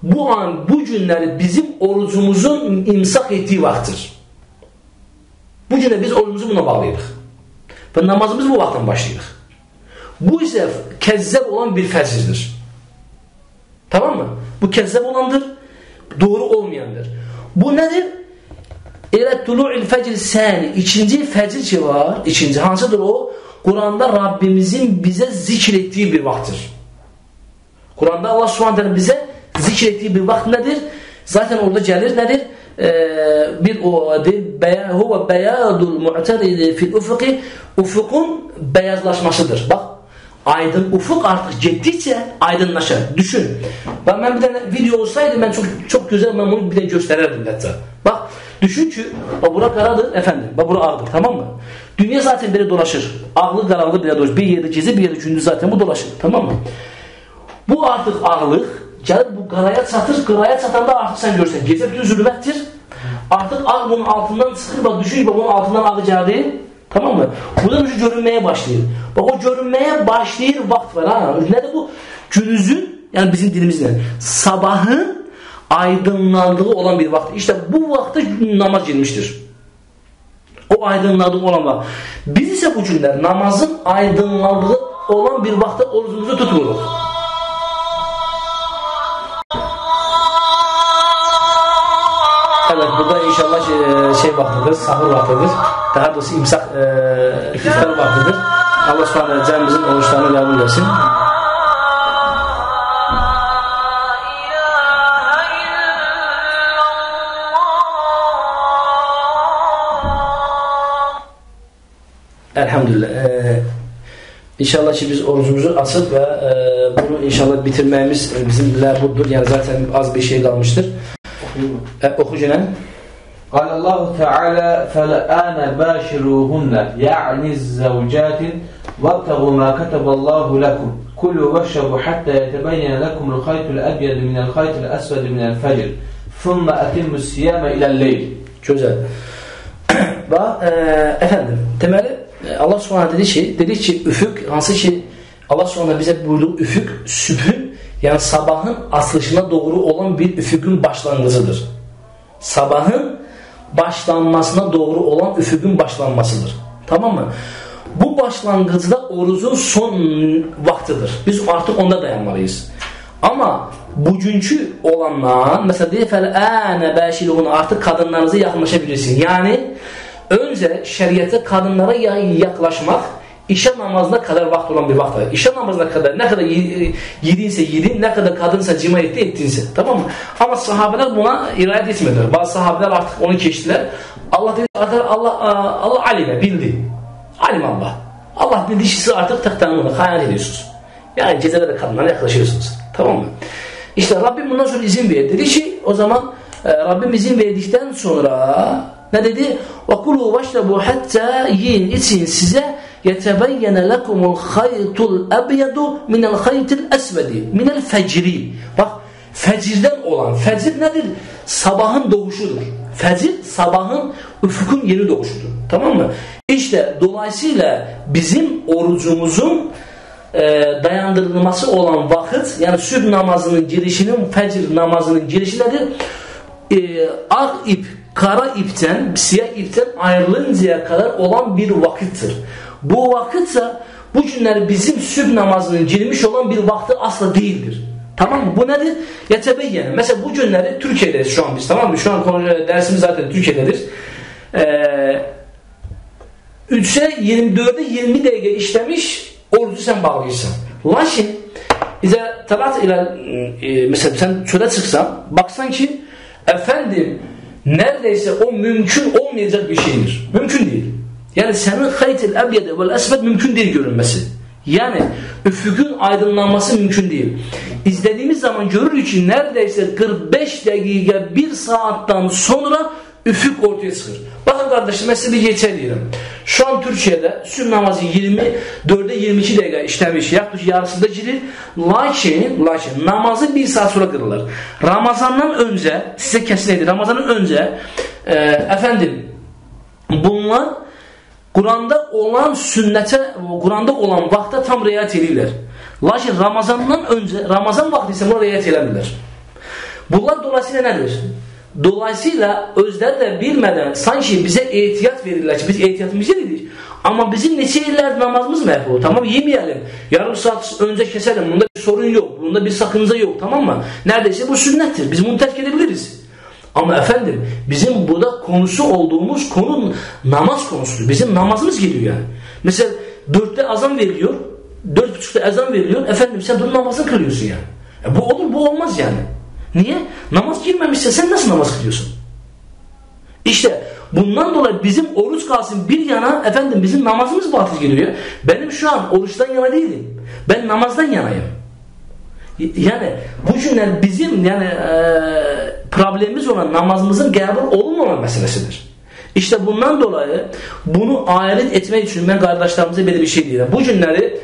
bu günləri bizim orucumuzun imsak etdiyi vaxtdır. Bu günə biz orucumuzu buna bağlayırıq. Və namazımız bu vaxtdan başlayırıq. Bu isə kəzzəb olan bir fəcirdir. Tamam mı? Bu kəzzəb olandır, doğru olmayandır. Bu nədir? Elə tulu'il fəcr səni, ikinci fəcr ki var, ikinci hansıdır o? Kur'an'da Rabbimizin bize zikrettiği bir vakttir. Kur'an'da Allah Subhanahu bize zikrettiği bir vakt nedir? Zaten orada gelir nedir? Bir o huve beyadul mu'teridi fil ufuki, ufukun beyazlaşmasıdır. Bak, aydın ufuk artık gittikçe aydınlaşır. Düşün. Ben bir tane video olsaydı ben çok güzel ben bunu bir de gösterirdim hatta. Bak, düşün ki bura karadır efendim, bura ağdır, tamam mı? Dünya zaten böyle dolaşır. Ağlı karanlığı bile dolaşır. Bir yerde gezi, bir yerde gündüz zaten bu dolaşır. Tamam mı? Bu artık ağlık gelir bu qaraya çatır. Qaraya çatanda artık sen görsen gece bütün zülməttir. Artık ağ bunun altından çıkır. Bak düşün bunun altından ağı geldi. Tamam mı? Buradan ucu görünmeye başlayır. Bak o görünmeye başlayır vakt var ha. Ne de bu? Günüzün yani bizim dilimizle sabahın aydınlandığı olan bir vakt. İşte bu vakta namaz girmiştir. O aydınladığı olan vakt. Biz ise bu günler namazın aydınlandığı olan bir vakta orucumuzu tutmuyoruz. Evet, burada inşallah şey vaktidir, sahur vaktidir. Daha doğrusu imsak iftar vaktidir. Allah subhanahu cemimizin oruçlarını kabul etsin. Elhamdülillah. İnşallah ki biz orucumuzu açıp ve bunu inşallah bitirmemiz bizimle budur. Yani zaten az bir şey kalmıştır. Oku Cenen. قال الله تعالى فالآن باشروهن يعني الزوجات وابتغوا ما كتب الله لكم كلوا واشربوا حتى يتبين لكم الخيط الأبيض من الخيط الأسود من الفجر ثم أتموا الصيام إلى الليل. Güzel. Efendim, temeli Allah Subhanahu dedi ki üfük, hansı ki Allah Subhanahu bize buyurduğu üfük sübhün yani sabahın açılışına doğru olan bir üfükün başlangıcıdır. Sabahın başlanmasına doğru olan üfükün başlanmasıdır. Tamam mı? Bu başlangıçta orucun son vaktidir. Biz artık onda dayanmalıyız. Ama bugünkü olanlar mesela deyir fəl-ənə bəşiluhun artık kadınlarınıza yaklaşabilirsin. Yani önce şeriate kadınlara yaklaşmak İşe namazına kadar vakit olan bir vakit var. İşe namazına kadar ne kadar yedinse yedin, ne kadar kadınsa cima ettinse. Tamam mı? Ama sahabeler buna irade etmediler. Bazı sahabeler artık onu geçtiler. Allah dedi Allah alime bildi. Alim Allah. Allah bildi siz artık taktanımını hayal ediyorsunuz. Yani gecelerde kadınlara yaklaşıyorsunuz. Tamam mı? İşte Rabbim bundan sonra izin verdi. Dedi ki o zaman Rabbim izin verdikten sonra ne dedi? وَكُلُوا وَاشْرَبُوا حَتَّى yiyin için size يَتَبَيَّنَ لَكُمُ الْخَيْطُ الْأَبْيَدُ مِنَ الْخَيْطِ الْأَسْوَدِ مِنَ الْفَجْرِ. Bak, fecirden olan. Fecir nedir? Sabahın doğuşudur. Fecir sabahın ufukun yeni doğuşudur. Tamam mı? İşte dolayısıyla bizim orucumuzun dayandırılması olan vakit yani sübh namazının girişinin fecir namazının girişi nedir? Ak ip kara ipten, siyah ipten ayrılıncaya kadar olan bir vakittir. Bu vakitse bu günler bizim sübh namazının girmiş olan bir vakti asla değildir. Tamam mı? Bu nedir? Yetebeyyen. Mesela bu günleri Türkiye'deyiz şu an biz. Tamam mı? Şu an dersimiz zaten Türkiye'dedir. 3'e 24'e 20 dakika işlemiş orucu sen bağlıysan. Lakin İzə talat ilə mesela sen çölə çıksan baksan ki efendim neredeyse o mümkün olmayacak bir şeydir. Mümkün değil. Yani senin hayt-el ebyed vel esved mümkün değil görünmesi. Yani üfüqün aydınlanması mümkün değil. İzlediğimiz zaman görürük ki neredeyse 45 dakika 1 saatten sonra üfüq ortaya çıxır. Bakın kardeşim ben size bir geçer deyirəm. Şu an Türkiye'de sübh namazı 24'e 22 dakika işlemiş. Yaklaşık yarısında girir. Lakin namazı 1 saat sonra kırılır. Ramazandan önce size kesin edin. Ramazandan önce efendim bunlar Kur'an'da olan sünnete, Kur'an'da olan vakta tam riayet edirlər. Lakin Ramazandan önce, Ramazan vakti ise buna riayet edirlər. Bunlar dolayısıyla nedir? Dolayısıyla özləri də bilmədən sanki bize ehtiyat verirlər ki biz ehtiyatımızı edirik. Ama bizim neçə illər namazımız məhv olur. Tamam yemeyelim. Yarım saat önce keselim. Bunda bir sorun yok. Bunda bir sakınca yok. Tamam mı? Neredeyse bu sünnettir. Biz bunu terk edebiliriz. Ama efendim bizim burada konusu olduğumuz konu namaz konusudur. Bizim namazımız geliyor yani. Mesela 4'te azan veriliyor. 4.30'da ezan veriliyor. Efendim sen bunun namazını kılıyorsun yani. Bu olur bu olmaz yani. Niye? Namaz girmemişse sen nasıl namaz kılıyorsun? İşte bundan dolayı bizim oruç kalsın bir yana efendim bizim namazımız batıl geliyor. Benim şu an oruçtan yana değilim. Ben namazdan yanayım. Yani bu günler bizim yani problemimiz olan namazımızın kabul olunmama meselesidir. İşte bundan dolayı bunu alet etmek için ben kardeşlerimize böyle bir şey diyeyim. Bu günleri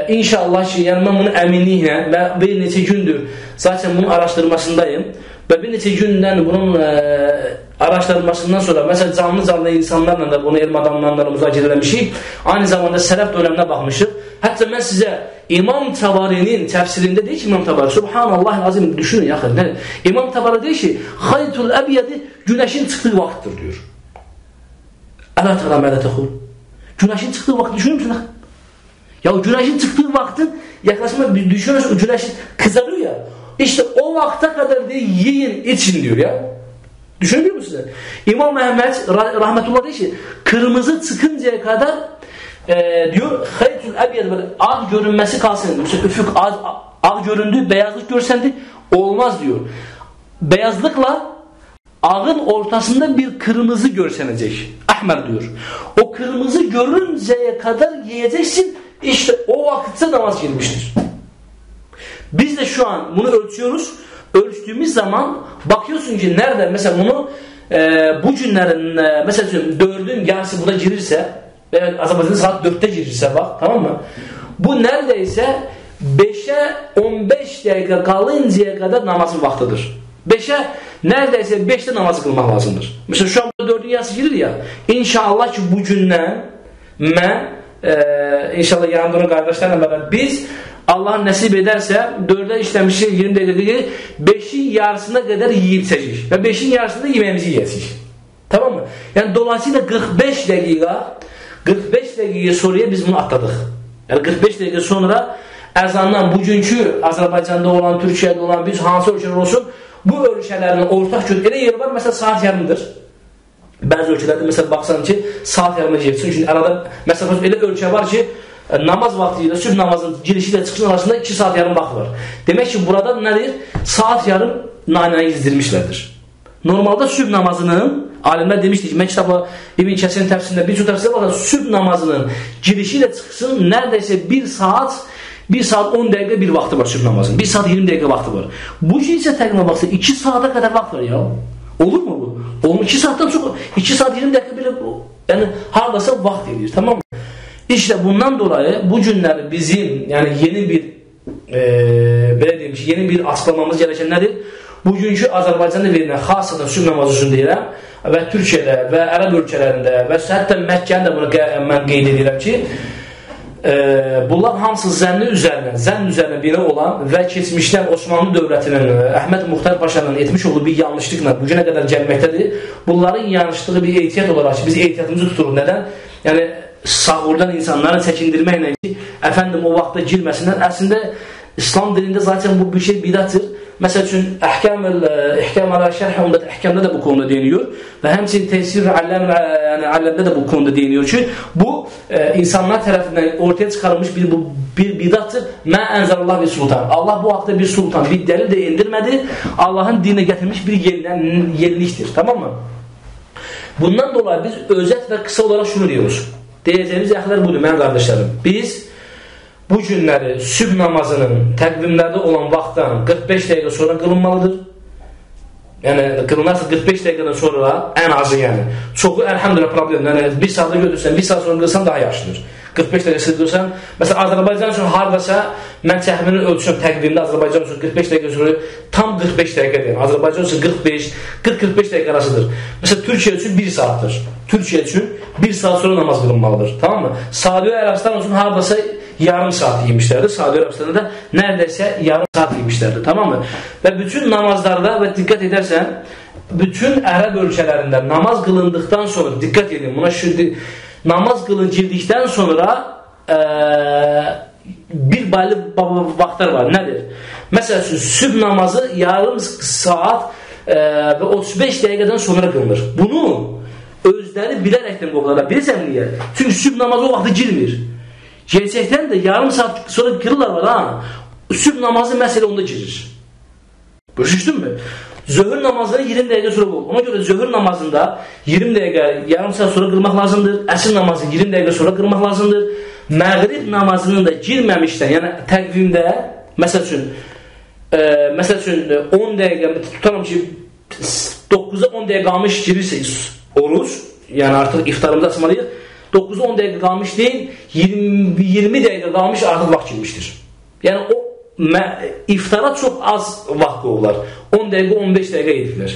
inşallah ki yani ben bunu eminlikle ve bir neçə gündür zaten bunun araştırmasındayım ve bir neçə gündən bunun araştırmasından sonra mesela canlı insanlarla da bunu elm adamlarla müzakirə eləmişik. Aynı zamanda sələf dövrəminə baxmışıq. Hatta ben size İmam Tabari'nin tefsirinde değil ki İmam Tabari Subhanallah azim düşünün yakın. İmam Tabari değil ki haytul ebyedi güneşin çıktığı vakttir diyor. Ela tara mele tehul. Güneşin çıktığı vakti düşünür müsün? Ya güneşin çıktığı vaktin yaklaşma düşünüyorsun güneşin kızarıyor ya. İşte o vakte kadar diye yiyin için diyor ya. Düşünüyor musunuz? İmam Mehmet rahmetullah diyor ki kırmızı çıkıncaya kadar diyor haytul ebyed böyle ağ görünmesi kalsın. Mesela üfük ağ göründü, beyazlık görsendi olmaz diyor. Beyazlıkla ağın ortasında bir kırmızı görsenecek. Ahmer diyor. O kırmızı görünceye kadar yiyeceksin. İşte o vakitte namaz girmiştir. Biz de şu an bunu ölçüyoruz. Ölçtüğümüz zaman bakıyorsun ki nerede mesela bunu bu günlerin mesela 4'ün yarısı buna girirse veya Azerbaycan'da saat 4'te girirse bak tamam mı? Bu neredeyse 5'e 15 dakika kalıncaya kadar namazın vaktidir. 5'e neredeyse 5'te namaz kılmak lazımdır. Mesela şu an 4'ün yarısı girir ya. İnşallah ki bu gündən mən inşallah yanımda kardeşlerle beraber biz Allah nasip ederse 4'e işlemişiz 20 dakika 5'in yarısına kadar yiyip içeceğiz. Ve 5'in yarısında yemeğimizi yiyeceğiz. Tamam mı? Yani dolayısıyla 45 dakika sonraya biz bunu atladık. Yani 45 dakika sonra ezandan bugünkü Azerbaycan'da olan, Türkiye'de olan biz hansı ölçüler olsun bu ölçülerin ortak kötüleri yeri var. Mesela saat yarımdır. Bazı ölçülerde mesela baksan ki saat yarımı geçsin. Çünkü arada mesela öyle ölçü var ki namaz vaktiyle sübh namazın girişiyle çıkışın arasında 2 saat yarım vakti var. Demek ki burada nedir? Saat yarım naneye gizdirmişlerdir. Normalde sübh namazının alimler demişti ki ben kitapla İbn Kesir'in tefsirinde birçok tefsirde bakın sübh namazının girişiyle çıkışın neredeyse 1 saat 10 dakika bir vakti var sübh namazının. 1 saat 20 dakika vakti var. Bu ise tekrar baksa 2 saate kadar vakit var ya. Olur mu bu? Olur 2 saatten çok 2 saat 20 dakika bile yani hardasa vakit ediyor tamam mı? İşte bundan dolayı bu günler bizim yani yeni bir böyle demiş yeni bir açıklamamız gereken nedir? Bugünkü Azerbaycan'da verilen xassatan sübh namazı üçün deyirəm və Türkiyədə və Ərəb ölkələrində və hətta Məkkəndə bunu mən qeyd edirəm ki bunlar hamısı zənn üzərinə belə olan və keçmişdən Osmanlı dövlətinin Əhməd Muxtar Paşanın etmiş olduğu bir yanlışlıqla bugünə qədər gəlməkdədir. Bunların yanlışlığı bir ehtiyat olaraq ki biz ehtiyatımızı tuturuq. Nədən? Yəni sağırdan insanları çəkindirməklə ki, əfəndim o vaxtda girməsinlər. Əslində İslam dilində zaten bu bir şey bidatdır. Məsəl üçün Əhkam ala Şərh Əhkamda da bu konuda deyiliyor və həmçinin Tefsir Alləmdə də bu konuda deyiliyor ki, bu insanlar tərəfindən ortaya çıxarılmış bir bidatdır. Mə ənzəlallah bir sultan. Allah bu haqda bir sultan, bir dəlil də indirmədi. Allahın dininə gətirmiş bir yenilikdir. Tamam mı? Bundan dolayı biz özət və qısa olaraq şunu diyoruz. Deyəcəyimiz yaxlar budur, mənim qardaşlarım. Biz bu günləri sübh namazının təqvimlərdə olan vaxtdan 45 dəqiqə sonra qılınmalıdır. Yəni qılınarsa 45 dəqiqədən sonra ən azı yəni. Çoxu əlhamdülillah problem. Yəni 1 saatda götürsən, 1 saat sonra qılsan daha yaxşıdır. 45 dəqiqə qılsan, məsələn Azərbaycan üçün hardasa mən təxmini ölçüm təqvimdə Azərbaycan üçün 45 dəqiqə sonra tam 45 dəqiqədir. Yəni Azərbaycan üçün 40-45 dəqiqə arasıdır. Məsələn Türkiyə üçün 1 saatdır. Türkiyə üçün 1 saat sonra namaz qılınmalıdır. Tamam mı? Saudi Ərəbistan üçün hardasa yarım saat yemişlərdir. Saudi Ərəbistan'da da neredeyse yarım saat yemişlərdir. Tamam mı? Və bütün namazlarda və diqqət edərsən, bütün Ərəb ölkələrində namaz qılındıqdan sonra, diqqət edin, buna şimdi namaz qılıncıldikdən sonra bir baylı vaxtlar var. Nədir? Məsəl üçün, sübh namazı yarım saat və 35 dəqiqədən sonra qılınır. Bunu özləri bilərəkdən qoqlarlar. Bilirsən niyə? Çünki sübh namazı o vaxtı girmir. Gerçəkdən də yarım saat sonra qırırlar var ha. Sübh namazı məsələ onda girir. Başlaşdın mı? Zöhr namazını 20 dəqiqə sonra qıl. Ona görə zöhr namazında 20 dəqiqə, yarım saat sonra qılmaq lazımdır. Əsr namazını 20 dəqiqə sonra qılmaq lazımdır. Məğrib namazının da girməmişdən, yəni təqvimdə, məsəl üçün 10 dəqiqə, tutalım ki 9'a 10 dəqiqə qalmış girirsə oruç, yəni artıq iftarımızda açmalıyıq. 9'a 10 dəqiqə qalmış deyil, 20 dəqiqə qalmış artıq vaxt girmişdir. Yəni o iftara çox az vaxt qoyurlar. 10 dəqiqə, 15 dəqiqə edirlər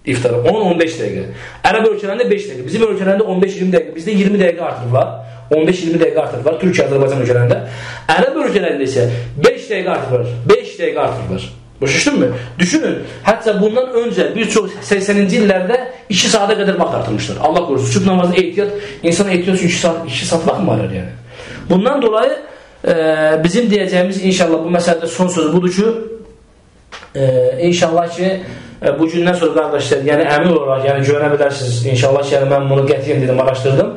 iftara. 10-15 dəqiqə. Ərəb ölkələrində 5 dəqiqə. Bizim ölkələrində 15-20 dəqiqə. Bizdə 20 dəqiqə artıq var. 15-20 dəqiqə artıq var. Türkiyə, Azərbaycan ölkələrində. Ərəb ölkələrində isə 5 dəqiqə artıq var. 5 dəqiqə artıq var. Başlaşdın mı? Düşünün, hətta bundan öncə bir çox 80-ci illərdə 2 saata qədər vaxt artırmışlar. Allah qorusun. Sübh namazı ehtiyat, insan ehtiyat üçün 2 saat vaxt mı var yəni? Bundan dolayı bizim deyəcəyimiz inşallah bu məsələdə son söz budur ki, inşallah ki bu gündən sonra qardaşlar, yəni əmin olaraq, yəni görə bilərsiniz, inşallah ki, yəni mən bunu qətiyyən dedim, araşdırdım.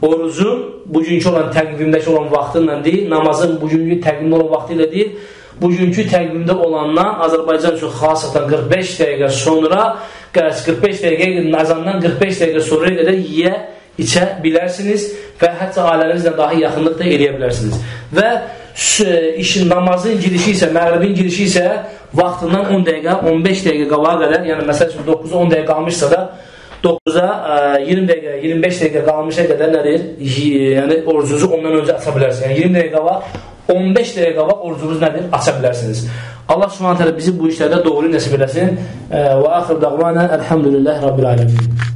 Orucun bugünkü olan təqvimdəki olan vaxtı ilə deyil, namazın bugünkü təqvimdə olan vaxtı ilə deyil, bugünkü təqvimdə olandan Azərbaycan üçün xasatan 45 dəqiqə sonra, 45 dəqiqə azandan 45 dəqiqə sonra qədər yiyə, içə bilərsiniz və hətta ailənizlə daha yaxınlıq da eləyə bilərsiniz. Və işin namazın girişi isə, məğribin girişi isə vaxtından 10 dəqiqə, 15 dəqiqə qalağa qədər, yəni məsəl üçün 9'a 10 dəqiqə qalmışsa da 9'a 20 dəqiqə, 25 dəqiqə qalmışa qədər nədir? Yəni orucunuzu ondan öncə aça bilərsiniz. Yəni 20 dəqiqə var, 15 dəqiqə var, orucunuz nədir? Aça bilərsiniz. Allah subhanahu teala bizi bu işlərdə doğru nəsib eləsin. Və axir dağvana elhamdülillahi rabbil alemin.